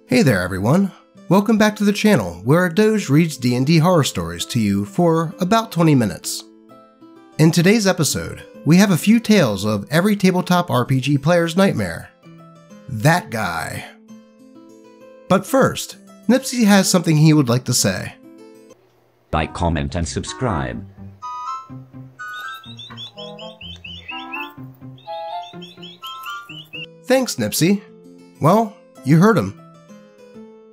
Hey there everyone, welcome back to the channel where Doge reads D&D horror stories to you for about 20 minutes. In today's episode, we have a few tales of every tabletop RPG player's nightmare. That guy. But first, Nipsey has something he would like to say. Like, comment and subscribe. Thanks, Nipsey. Well, you heard him.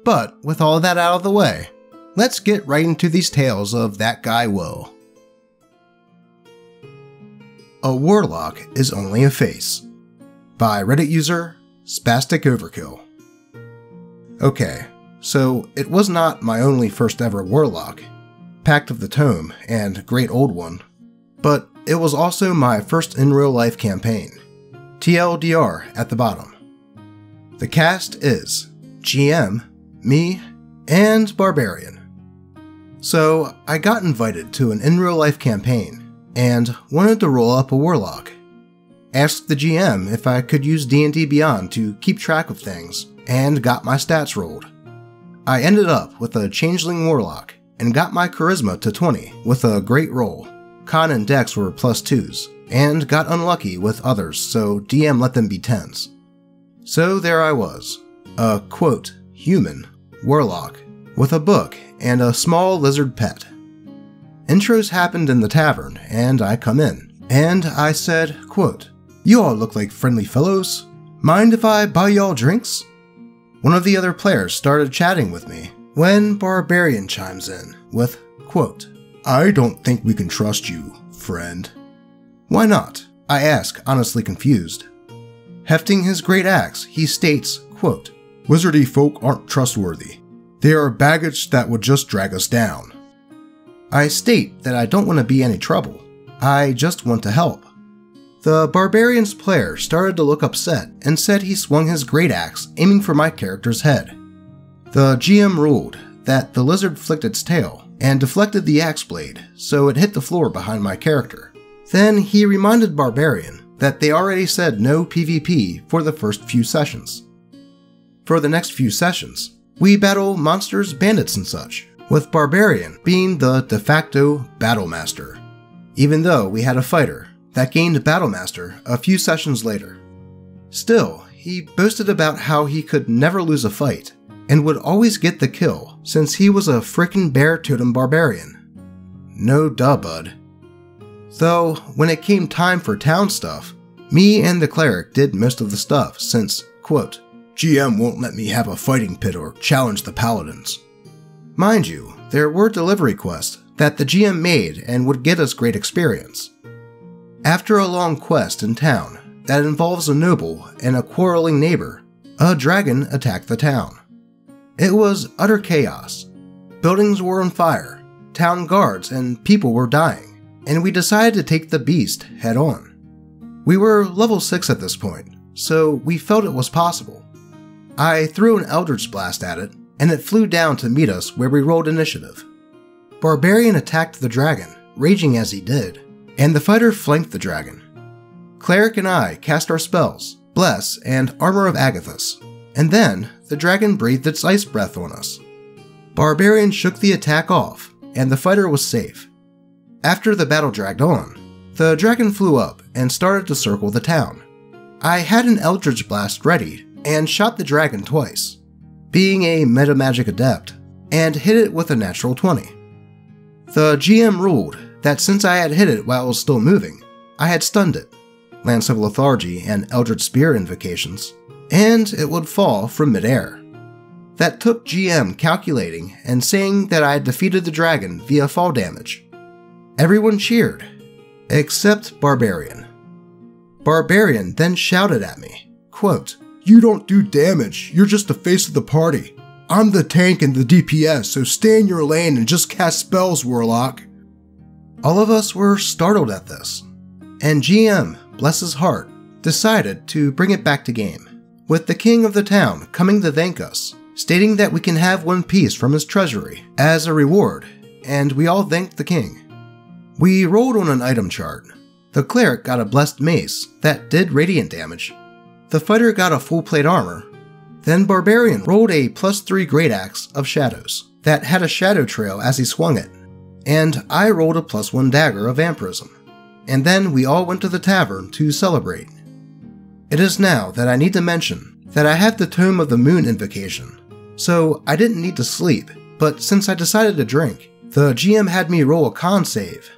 But with all that out of the way, let's get right into these tales of that guy Will. A Warlock is Only a Face, by Reddit user Spastic Overkill. Okay, so it was not my only first ever Warlock, Pact of the Tome and Great Old One, but it was also my first in real life campaign, TLDR at the bottom. The cast is GM, me, and Barbarian. So I got invited to an in real life campaign and wanted to roll up a Warlock. Asked the GM if I could use D&D Beyond to keep track of things and got my stats rolled. I ended up with a Changeling Warlock and got my Charisma to 20 with a great roll. Con and Dex were +2s and got unlucky with others, so DM let them be 10s. So there I was, a quote, human Warlock with a book and a small lizard pet. Intros happened in the tavern and I come in, and I said, quote, "You all look like friendly fellows. Mind if I buy y'all drinks?" One of the other players started chatting with me when Barbarian chimes in with, quote, "I don't think we can trust you, friend." "Why not?" I ask, honestly confused. Hefting his great axe, he states, quote, "Wizardy folk aren't trustworthy. They are baggage that would just drag us down." I state that I don't want to be any trouble. I just want to help. The Barbarian's player started to look upset and said he swung his great axe, aiming for my character's head. The GM ruled that the lizard flicked its tail and deflected the axe blade, so it hit the floor behind my character. Then he reminded Barbarian that they already said no PvP for the first few sessions. For the next few sessions, we battle monsters, bandits, and such, with Barbarian being the de facto Battlemaster, even though we had a fighter that gained Battlemaster a few sessions later. Still, he boasted about how he could never lose a fight, and would always get the kill since he was a frickin' bear totem Barbarian. No duh, bud. Though, when it came time for town stuff, me and the cleric did most of the stuff since, quote, "GM won't let me have a fighting pit or challenge the paladins." Mind you, there were delivery quests that the GM made and would get us great experience. After a long quest in town that involves a noble and a quarreling neighbor, a dragon attacked the town. It was utter chaos. Buildings were on fire, town guards and people were dying, and we decided to take the beast head on. We were level 6 at this point, so we felt it was possible. I threw an Eldritch Blast at it, and it flew down to meet us where we rolled initiative. Barbarian attacked the dragon, raging as he did, and the fighter flanked the dragon. Cleric and I cast our spells, Bless and Armor of Agathis, and then the dragon breathed its ice breath on us. Barbarian shook the attack off, and the fighter was safe. After the battle dragged on, the dragon flew up and started to circle the town. I had an Eldritch Blast ready and shot the dragon twice, being a metamagic adept, and hit it with a natural 20. The GM ruled that since I had hit it while it was still moving, I had stunned it, Lance of Lethargy and Eldritch Spear invocations, and it would fall from midair. That took GM calculating and saying that I had defeated the dragon via fall damage. Everyone cheered, except Barbarian. Barbarian then shouted at me, quote, "You don't do damage, you're just the face of the party. I'm the tank and the DPS, so stay in your lane and just cast spells, Warlock." All of us were startled at this, and GM, bless his heart, decided to bring it back to game, with the king of the town coming to thank us, stating that we can have one piece from his treasury as a reward, and we all thanked the king. We rolled on an item chart. The cleric got a blessed mace that did radiant damage. The fighter got a full plate armor. Then Barbarian rolled a +3 Great Axe of Shadows that had a shadow trail as he swung it, and I rolled a +1 Dagger of Vampirism, and then we all went to the tavern to celebrate. It is now that I need to mention that I have the Tome of the Moon invocation, so I didn't need to sleep, but since I decided to drink, the GM had me roll a con save,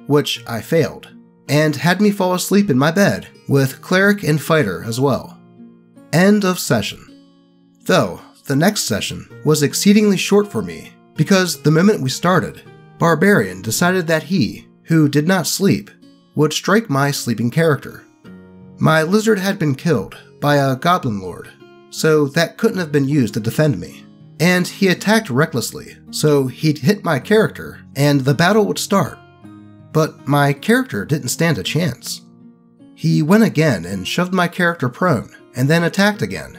which I failed, and had me fall asleep in my bed with Cleric and Fighter as well. End of session. Though, the next session was exceedingly short for me because the moment we started, Barbarian decided that he, who did not sleep, would strike my sleeping character. My lizard had been killed by a goblin lord, so that couldn't have been used to defend me. And he attacked recklessly, so he'd hit my character and the battle would start. But my character didn't stand a chance. He went again and shoved my character prone, and then attacked again.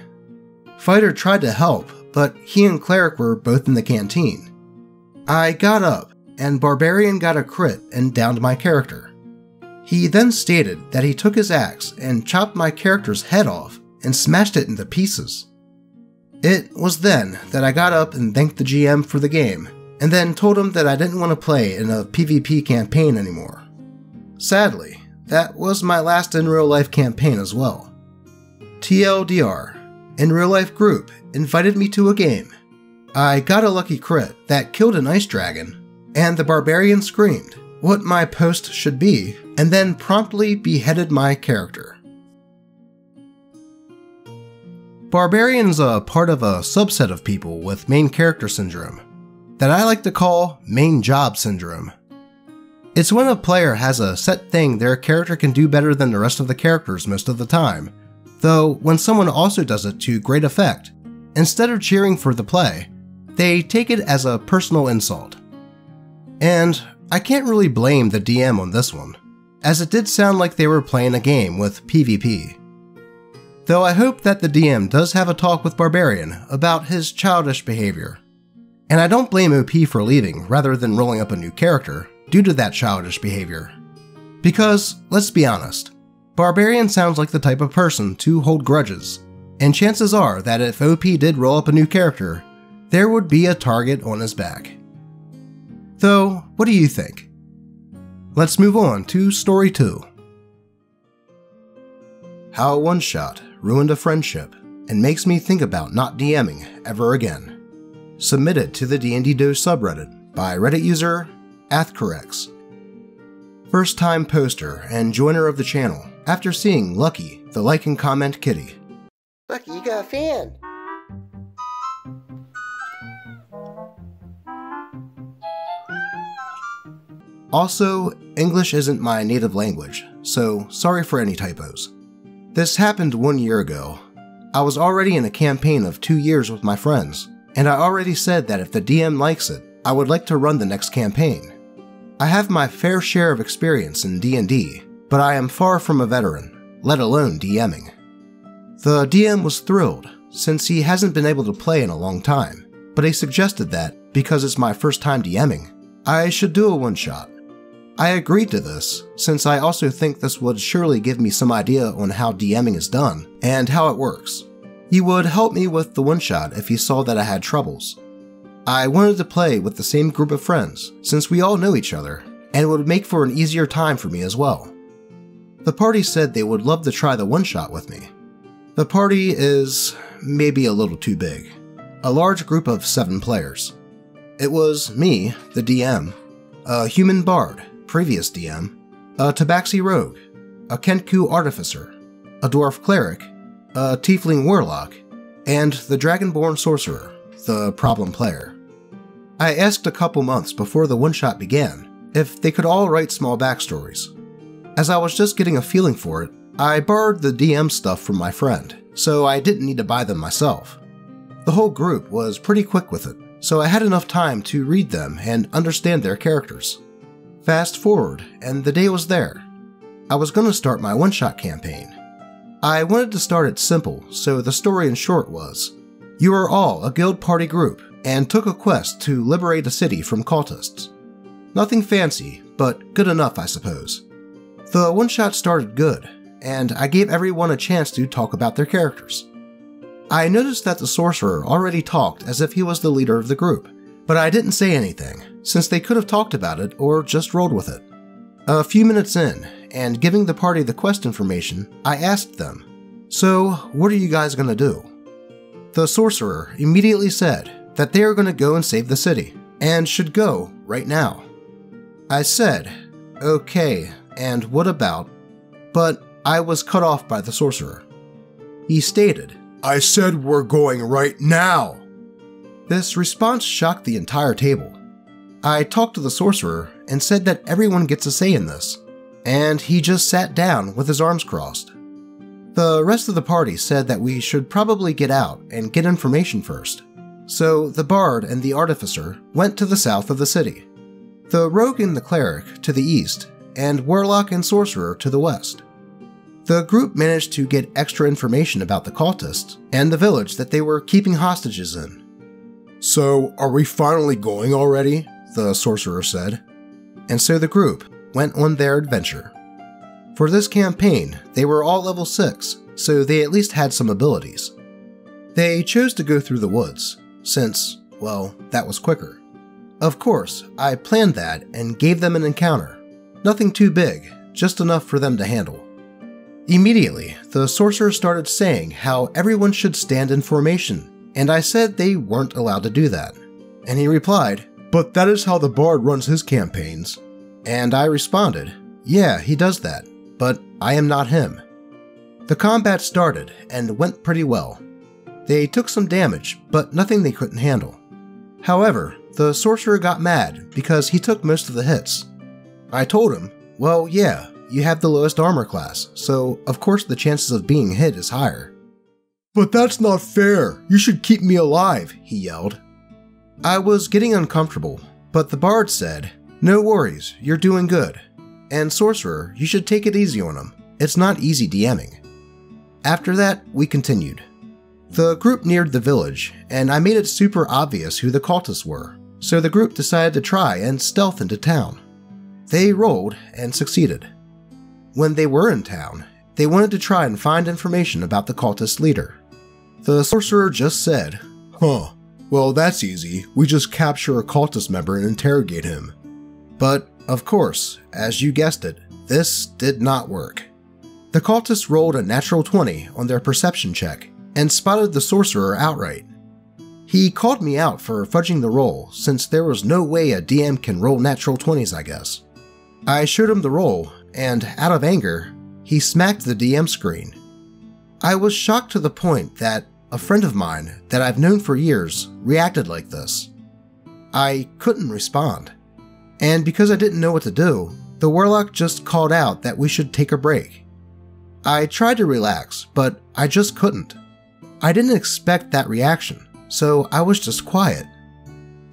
Fighter tried to help, but he and Cleric were both in the canteen. I got up, and Barbarian got a crit and downed my character. He then stated that he took his axe and chopped my character's head off and smashed it into pieces. It was then that I got up and thanked the GM for the game, and then told him that I didn't want to play in a PvP campaign anymore. Sadly, that was my last in real life campaign as well. TLDR, in real life group invited me to a game. I got a lucky crit that killed an ice dragon, and the Barbarian screamed what my post should be, and then promptly beheaded my character. Barbarian is a part of a subset of people with main character syndrome that I like to call main job syndrome. It's when a player has a set thing their character can do better than the rest of the characters most of the time, though when someone also does it to great effect, instead of cheering for the play, they take it as a personal insult. And I can't really blame the DM on this one, as it did sound like they were playing a game with PvP. Though I hope that the DM does have a talk with Barbarian about his childish behavior. And I don't blame OP for leaving rather than rolling up a new character due to that childish behavior. Because, let's be honest, Barbarian sounds like the type of person to hold grudges, and chances are that if OP did roll up a new character, there would be a target on his back. Though, what do you think? Let's move on to Story 2. How a one-shot ruined a friendship and makes me think about not DMing ever again. Submitted to the DnD Doge subreddit by Reddit user Athcorrex. First time poster and joiner of the channel after seeing Lucky, the like and comment kitty. Lucky, you got a fan! Also, English isn't my native language, so sorry for any typos. This happened 1 year ago. I was already in a campaign of 2 years with my friends, and I already said that if the DM likes it, I would like to run the next campaign. I have my fair share of experience in D&D, but I am far from a veteran, let alone DMing. The DM was thrilled, since he hasn't been able to play in a long time, but he suggested that, because it's my first time DMing, I should do a one-shot. I agreed to this, since I also think this would surely give me some idea on how DMing is done and how it works. He would help me with the one-shot if he saw that I had troubles. I wanted to play with the same group of friends, since we all know each other, and it would make for an easier time for me as well. The party said they would love to try the one-shot with me. The party is maybe a little too big. A large group of 7 players. It was me, the DM, a human bard, previous DM, a Tabaxi rogue, a Kenku artificer, a dwarf cleric, a tiefling warlock, and the dragonborn sorcerer, the problem player. I asked a couple months before the one-shot began if they could all write small backstories. As I was just getting a feeling for it, I borrowed the DM stuff from my friend, so I didn't need to buy them myself. The whole group was pretty quick with it, so I had enough time to read them and understand their characters. Fast forward, and the day was there. I was going to start my one-shot campaign. I wanted to start it simple, so the story in short was, you are all a guild party group, and took a quest to liberate a city from cultists. Nothing fancy, but good enough I suppose. The one-shot started good, and I gave everyone a chance to talk about their characters. I noticed that the sorcerer already talked as if he was the leader of the group, but I didn't say anything, since they could have talked about it or just rolled with it. A few minutes in, and giving the party the quest information, I asked them, "So, what are you guys gonna do?" The sorcerer immediately said that they are gonna go and save the city, and should go right now. I said, "Okay, and what about?" But I was cut off by the sorcerer. He stated, "I said we're going right now!" This response shocked the entire table. I talked to the sorcerer and said that everyone gets a say in this, and he just sat down with his arms crossed. The rest of the party said that we should probably get out and get information first, so the bard and the artificer went to the south of the city, the rogue and the cleric to the east, and warlock and sorcerer to the west. The group managed to get extra information about the cultists and the village that they were keeping hostages in. "So, are we finally going already?" the sorcerer said. And so the group went on their adventure. For this campaign, they were all level 6, so they at least had some abilities. They chose to go through the woods, since, well, that was quicker. Of course, I planned that and gave them an encounter. Nothing too big, just enough for them to handle. Immediately, the sorcerer started saying how everyone should stand in formation, and I said they weren't allowed to do that. And he replied, "But that is how the bard runs his campaigns." And I responded, "Yeah, he does that, but I am not him." The combat started and went pretty well. They took some damage, but nothing they couldn't handle. However, the sorcerer got mad because he took most of the hits. I told him, "Well, yeah, you have the lowest armor class, so of course the chances of being hit is higher." "But that's not fair! You should keep me alive!" he yelled. I was getting uncomfortable, but the bard said, "No worries, you're doing good. And sorcerer, you should take it easy on him. It's not easy DMing." After that, we continued. The group neared the village, and I made it super obvious who the cultists were, so the group decided to try and stealth into town. They rolled and succeeded. When they were in town, they wanted to try and find information about the cultist leader. The sorcerer just said, "Huh, well that's easy, we just capture a cultist member and interrogate him." But, of course, as you guessed it, this did not work. The cultists rolled a natural 20 on their perception check and spotted the sorcerer outright. He called me out for fudging the roll, since there was no way a DM can roll natural 20s, I guess. I showed him the roll, and out of anger, he smacked the DM screen. I was shocked to the point that a friend of mine that I've known for years reacted like this. I couldn't respond. And because I didn't know what to do, the warlock just called out that we should take a break. I tried to relax, but I just couldn't. I didn't expect that reaction, so I was just quiet.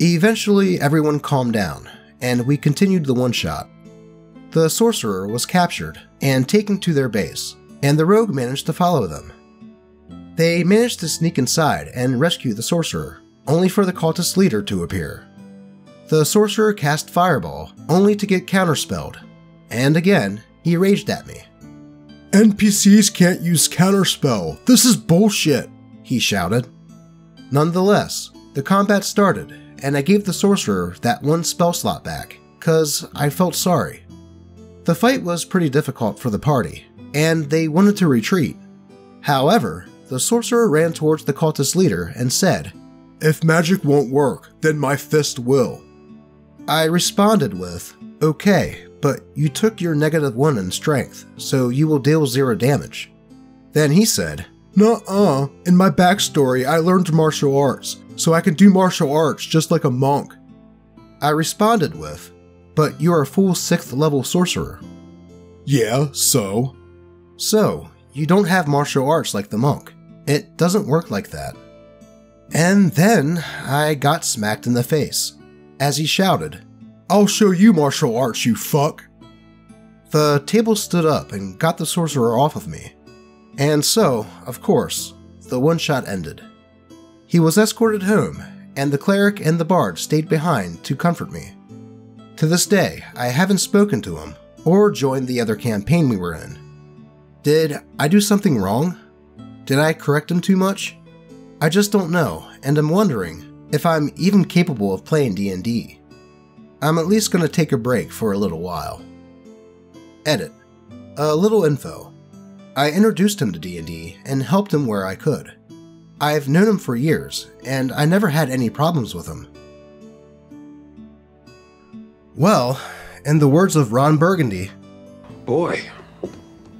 Eventually, everyone calmed down, and we continued the one-shot. The sorcerer was captured and taken to their base, and the rogue managed to follow them. They managed to sneak inside and rescue the sorcerer, only for the cultist leader to appear. The sorcerer cast Fireball, only to get counterspelled, and again, he raged at me. "NPCs can't use counterspell, this is bullshit," he shouted. Nonetheless, the combat started, and I gave the sorcerer that one spell slot back, cause I felt sorry. The fight was pretty difficult for the party, and they wanted to retreat. However, the sorcerer ran towards the cultist leader and said, "If magic won't work, then my fist will." I responded with, "Okay, but you took your -1 in strength, so you will deal 0 damage." Then he said, "Nuh-uh, in my backstory I learned martial arts, so I can do martial arts just like a monk." I responded with, "But you're a full 6th level sorcerer." "Yeah, so?" "So, you don't have martial arts like the monk. It doesn't work like that." And then I got smacked in the face, as he shouted, "I'll show you martial arts, you fuck!" The table stood up and got the sorcerer off of me. And so, of course, the one-shot ended. He was escorted home, and the cleric and the bard stayed behind to comfort me. To this day, I haven't spoken to him, or joined the other campaign we were in. Did I do something wrong? Did I correct him too much? I just don't know, and I'm wondering if I'm even capable of playing D&D. I'm at least going to take a break for a little while. Edit. A little info. I introduced him to D&D and helped him where I could. I've known him for years, and I never had any problems with him. Well, in the words of Ron Burgundy, Boy,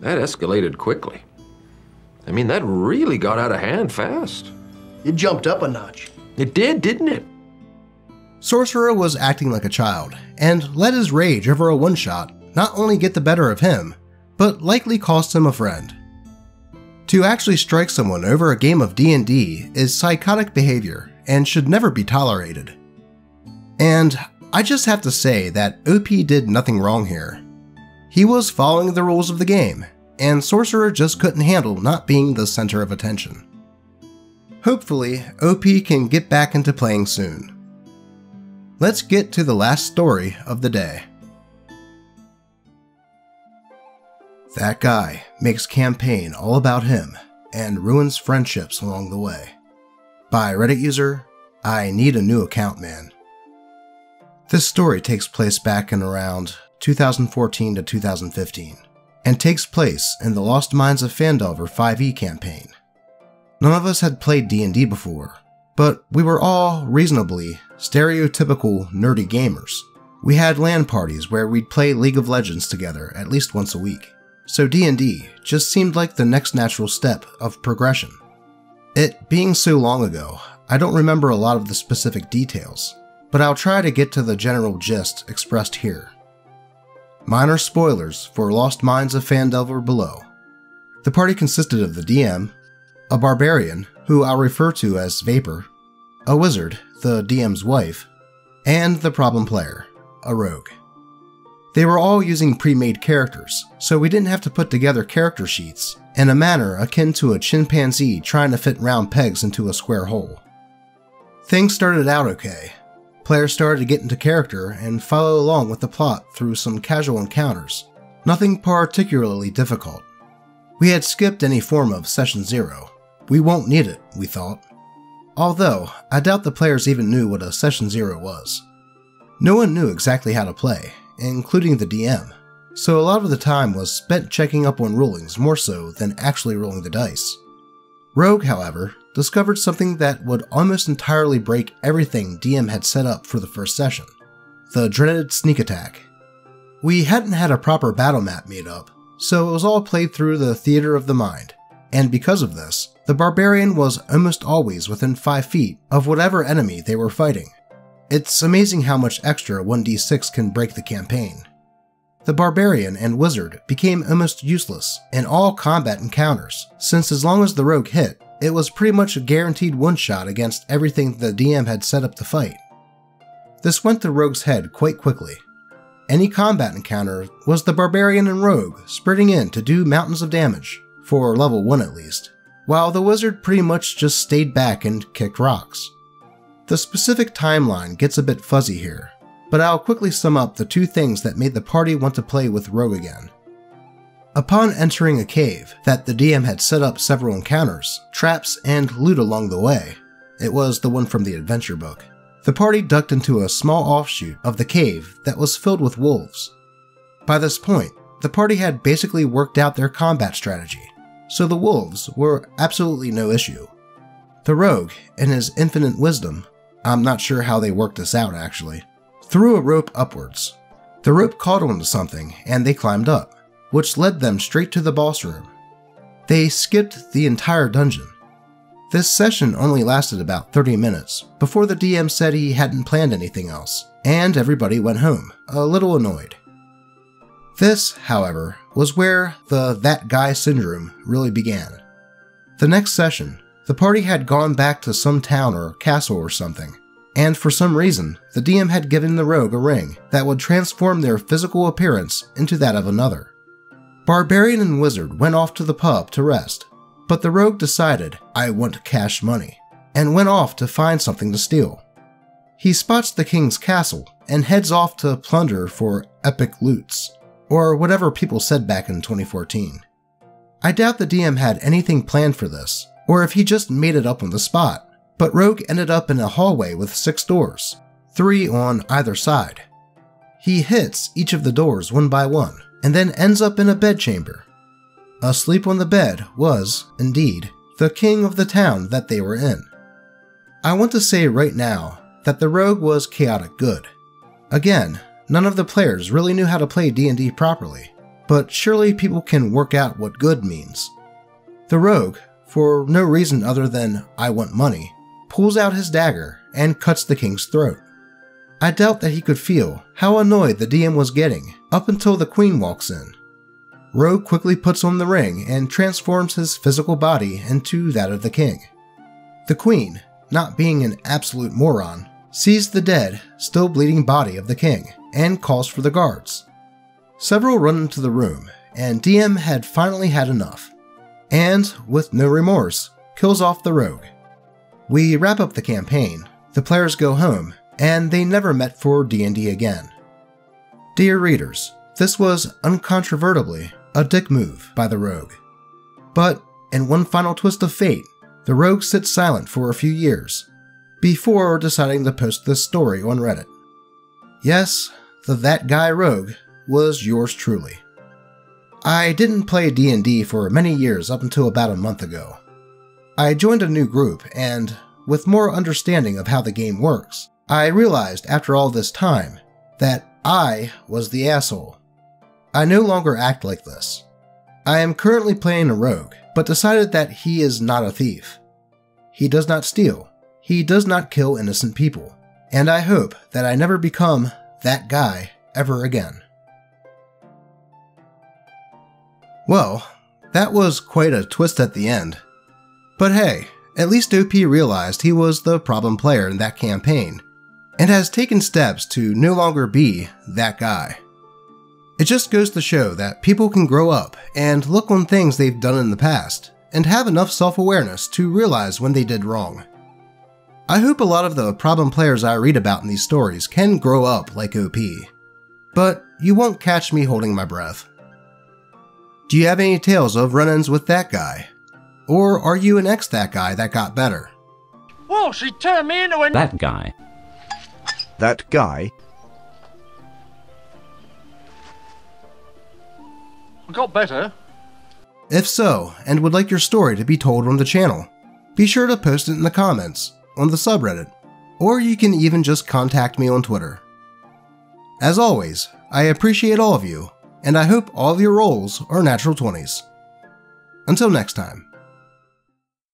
that escalated quickly. I mean, that really got out of hand fast. It jumped up a notch. It did, didn't it? Sorcerer was acting like a child, and let his rage over a one-shot not only get the better of him, but likely cost him a friend. To actually strike someone over a game of D&D is psychotic behavior and should never be tolerated. And I just have to say that OP did nothing wrong here. He was following the rules of the game, and Sorcerer just couldn't handle not being the center of attention. Hopefully, OP can get back into playing soon. Let's get to the last story of the day. That guy makes campaign all about him and ruins friendships along the way. By Reddit user, I need a new account man. This story takes place back in around 2014 to 2015, and takes place in the Lost Mines of Phandelver 5e campaign. None of us had played D&D before, but we were all reasonably stereotypical nerdy gamers. We had LAN parties where we'd play League of Legends together at least once a week, so D&D just seemed like the next natural step of progression. It being so long ago, I don't remember a lot of the specific details, but I'll try to get to the general gist expressed here. Minor spoilers for Lost Mines of Phandelver below. The party consisted of the DM, a barbarian, who I'll refer to as Vapor, a wizard, the DM's wife, and the problem player, a rogue. They were all using pre-made characters, so we didn't have to put together character sheets in a manner akin to a chimpanzee trying to fit round pegs into a square hole. Things started out okay. Players started to get into character and follow along with the plot through some casual encounters, nothing particularly difficult. We had skipped any form of Session 0. We won't need it, we thought. Although, I doubt the players even knew what a Session 0 was. No one knew exactly how to play, including the DM, so a lot of the time was spent checking up on rulings more so than actually rolling the dice. Rogue, however, discovered something that would almost entirely break everything DM had set up for the first session, the dreaded sneak attack. We hadn't had a proper battle map made up, so it was all played through the theater of the mind, and because of this, the barbarian was almost always within 5 feet of whatever enemy they were fighting. It's amazing how much extra 1d6 can break the campaign. The barbarian and wizard became almost useless in all combat encounters, since as long as the rogue hit, it was pretty much a guaranteed one-shot against everything the DM had set up to fight. This went to Rogue's head quite quickly. Any combat encounter was the barbarian and rogue sprinting in to do mountains of damage, for level 1 at least, while the wizard pretty much just stayed back and kicked rocks. The specific timeline gets a bit fuzzy here, but I'll quickly sum up the 2 things that made the party want to play with Rogue again. Upon entering a cave that the DM had set up several encounters, traps, and loot along the way, it was the one from the adventure book, the party ducked into a small offshoot of the cave that was filled with wolves. By this point, the party had basically worked out their combat strategy, so the wolves were absolutely no issue. The rogue, in his infinite wisdom, I'm not sure how they worked this out actually, threw a rope upwards. The rope caught onto something and they climbed up, which led them straight to the boss room. They skipped the entire dungeon. This session only lasted about 30 minutes before the DM said he hadn't planned anything else, and everybody went home, a little annoyed. This, however, was where the that guy syndrome really began. The next session, the party had gone back to some town or castle or something, and for some reason, the DM had given the rogue a ring that would transform their physical appearance into that of another. Barbarian and wizard went off to the pub to rest, but the rogue decided, I want cash money, and went off to find something to steal. He spots the king's castle and heads off to plunder for epic loots, or whatever people said back in 2014. I doubt the DM had anything planned for this, or if he just made it up on the spot. But Rogue ended up in a hallway with 6 doors, 3 on either side. He hits each of the doors one by one, and then ends up in a bedchamber. Asleep on the bed was, indeed, the king of the town that they were in. I want to say right now that the rogue was chaotic good. Again, none of the players really knew how to play D&D properly, but surely people can work out what good means. The rogue, for no reason other than I want money, pulls out his dagger and cuts the king's throat. I doubt that he could feel how annoyed the DM was getting up until the queen walks in. Rogue quickly puts on the ring and transforms his physical body into that of the king. The queen, not being an absolute moron, sees the dead, still bleeding body of the king and calls for the guards. Several run into the room, and DM had finally had enough, and, with no remorse, kills off the rogue. We wrap up the campaign, the players go home, and they never met for D&D again. Dear readers, this was uncontrovertibly a dick move by the rogue. But, in one final twist of fate, the rogue sits silent for a few years, before deciding to post this story on Reddit. Yes, the That Guy Rogue was yours truly. I didn't play D&D for many years up until about a month ago. I joined a new group, and, with more understanding of how the game works, I realized after all this time that I was the asshole. I no longer act like this. I am currently playing a rogue, but decided that he is not a thief. He does not steal. He does not kill innocent people. And I hope that I never become that guy ever again. Well, that was quite a twist at the end. But hey, at least OP realized he was the problem player in that campaign, and has taken steps to no longer be that guy. It just goes to show that people can grow up and look on things they've done in the past, and have enough self-awareness to realize when they did wrong. I hope a lot of the problem players I read about in these stories can grow up like OP, but you won't catch me holding my breath. Do you have any tales of run-ins with that guy? Or are you an ex-that guy that got better? Whoa, she turned me into a... That guy. That guy. I got better. If so, and would like your story to be told on the channel, be sure to post it in the comments, on the subreddit, or you can even just contact me on Twitter. As always, I appreciate all of you, and I hope all of your rolls are natural 20s. Until next time.